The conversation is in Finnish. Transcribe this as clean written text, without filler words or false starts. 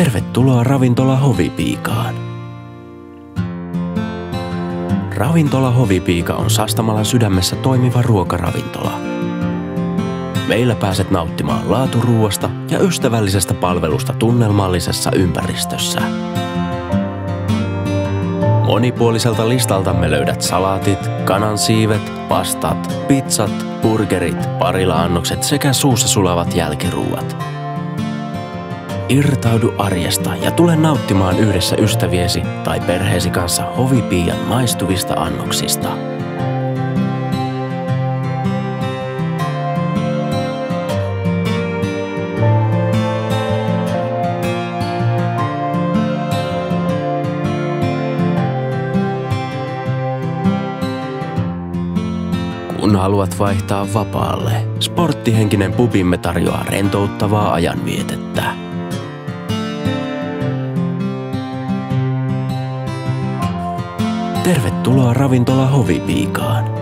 Tervetuloa ravintola Hovipiikaan. Ravintola Hovipiika on Sastamalan sydämessä toimiva ruokaravintola. Meillä pääset nauttimaan laaturuuasta ja ystävällisestä palvelusta tunnelmallisessa ympäristössä. Monipuoliselta listaltamme löydät salaatit, kanansiivet, pastat, pizzat, burgerit, parilla-annokset sekä suussa sulavat jälkiruuat. Irtaudu arjesta ja tule nauttimaan yhdessä ystäviesi tai perheesi kanssa Hovipiian maistuvista annoksista. Kun haluat vaihtaa vapaalle, sporttihenkinen pubimme tarjoaa rentouttavaa ajanvietettä. Tervetuloa ravintola Hovipiikaan.